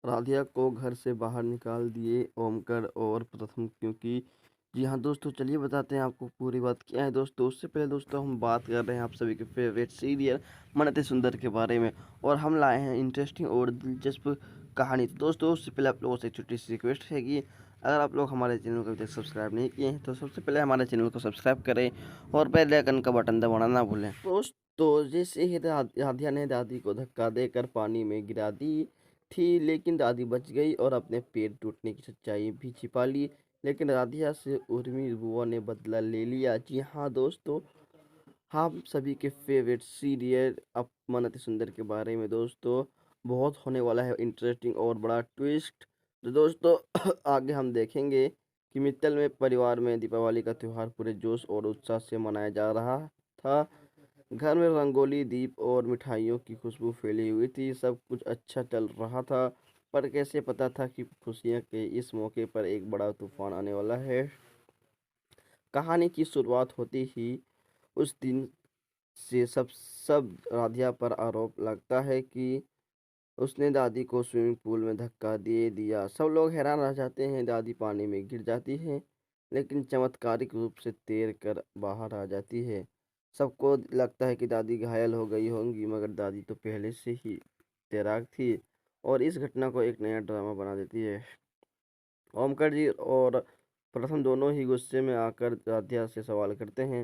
राधिया को घर से बाहर निकाल दिए ओमकर और प्रथम, क्योंकि जी हाँ दोस्तों, चलिए बताते हैं आपको पूरी बात क्या है दोस्तों। उससे पहले दोस्तों हम बात कर रहे हैं आप सभी के फेवरेट सीरियल मन अति सुंदर के बारे में, और हम लाए हैं इंटरेस्टिंग और दिलचस्प कहानी। तो दोस्तों उससे पहले आप लोगों से एक छोटी सी रिक्वेस्ट है कि अगर आप लोग हमारे चैनल को अभी तक सब्सक्राइब नहीं किए हैं तो सबसे पहले हमारे चैनल को सब्सक्राइब करें और बेल आइकन का बटन दबाना ना भूलें। दोस्तों जैसे ही राधिया ने दादी को धक्का देकर पानी में गिरा दी थी, लेकिन दादी बच गई और अपने पेट टूटने की सच्चाई भी छिपा ली। लेकिन राधिया से उर्मी बुआ ने बदला ले लिया। जी हाँ दोस्तों, हम सभी के फेवरेट सीरियल मन अति सुंदर के बारे में दोस्तों बहुत होने वाला है इंटरेस्टिंग और बड़ा ट्विस्ट। तो दोस्तों आगे हम देखेंगे कि मित्तल में परिवार में दीपावली का त्यौहार पूरे जोश और उत्साह से मनाया जा रहा था। घर में रंगोली, दीप और मिठाइयों की खुशबू फैली हुई थी। सब कुछ अच्छा चल रहा था, पर कैसे पता था कि खुशियों के इस मौके पर एक बड़ा तूफान आने वाला है। कहानी की शुरुआत होती ही उस दिन से सब राधिया पर आरोप लगता है कि उसने दादी को स्विमिंग पूल में धक्का दे दिया। सब लोग हैरान रह जाते हैं। दादी पानी में गिर जाती है, लेकिन चमत्कारिक रूप से तैर कर बाहर आ जाती है। सबको लगता है कि दादी घायल हो गई होंगी, मगर दादी तो पहले से ही तैराक थी और इस घटना को एक नया ड्रामा बना देती है। ओमकार जी और प्रथम दोनों ही गुस्से में आकर राधिया से सवाल करते हैं।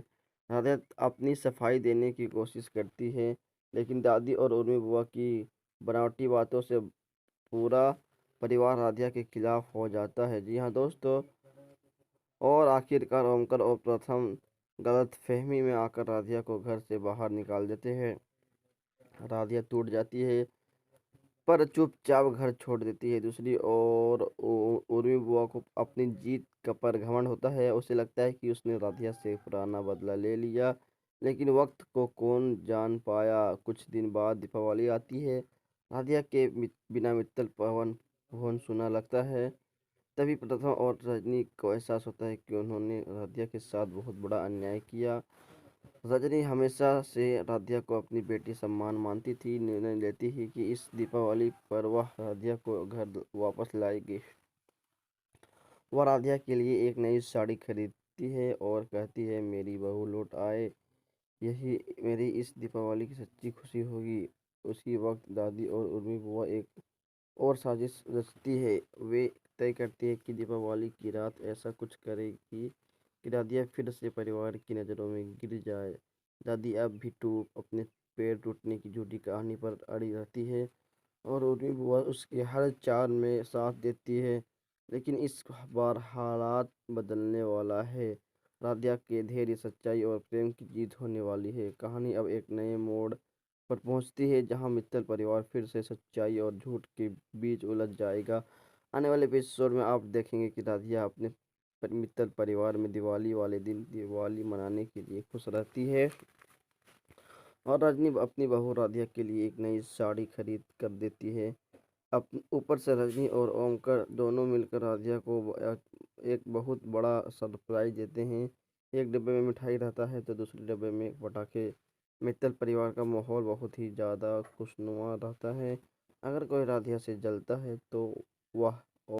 राधिया अपनी सफाई देने की कोशिश करती है, लेकिन दादी और उर्मी बुआ की बनावटी बातों से पूरा परिवार राधिया के खिलाफ हो जाता है। जी हाँ दोस्तों, और आखिरकार ओमकार और प्रथम गलतफहमी में आकर राधिया को घर से बाहर निकाल देते हैं। राधिया टूट जाती है, पर चुपचाप घर छोड़ देती है। दूसरी ओर उर्मी बुआ को अपनी जीत का पर घमंड होता है। उसे लगता है कि उसने राधिया से पुराना बदला ले लिया, लेकिन वक्त को कौन जान पाया। कुछ दिन बाद दीपावली आती है। राधिया के बिना मित्तल पवन भवन सुना लगता है। तभी प्रथम और रजनी को एहसास होता है कि उन्होंने राधिया के साथ बहुत बड़ा अन्याय किया। रजनी हमेशा से राधिया को अपनी बेटी सम्मान मानती थी। निर्णय लेती है कि इस दीपावली पर वह राधिया को घर वापस लाएगी। वह राधिया के लिए एक नई साड़ी खरीदती है और कहती है, मेरी बहू लौट आए, यही मेरी इस दीपावली की सच्ची खुशी होगी। उसी वक्त दादी और उर्मी बुआ एक और साजिश रचती है। वे तय करती है कि दीपावली की रात ऐसा कुछ करेगी कि राधिया फिर से परिवार की नज़रों में गिर जाए। दादी अब भी अपने पैर टूटने की झूठी कहानी पर अड़ी रहती है और उर्मी बुआ उसके हर चाल में साथ देती है। लेकिन इस बार हालात बदलने वाला है। राधिया के धैर्य, सच्चाई और प्रेम की जीत होने वाली है। कहानी अब एक नए मोड़ पर पहुंचती है, जहां मित्तल परिवार फिर से सच्चाई और झूठ के बीच उलझ जाएगा। आने वाले एपिसोड में आप देखेंगे कि राधिया अपने मित्तल परिवार में दिवाली वाले दिन दिवाली मनाने के लिए खुश रहती है, और रजनी अपनी बहू राधिया के लिए एक नई साड़ी खरीद कर देती है। अब ऊपर से रजनी और ओमकार दोनों मिलकर राधिया को एक बहुत बड़ा सरप्राइज देते हैं। एक डिब्बे में मिठाई रहता है तो दूसरे डिब्बे में पटाखे। मित्तल परिवार का माहौल बहुत ही ज़्यादा खुशनुमा रहता है। अगर कोई राधिया से जलता है तो वह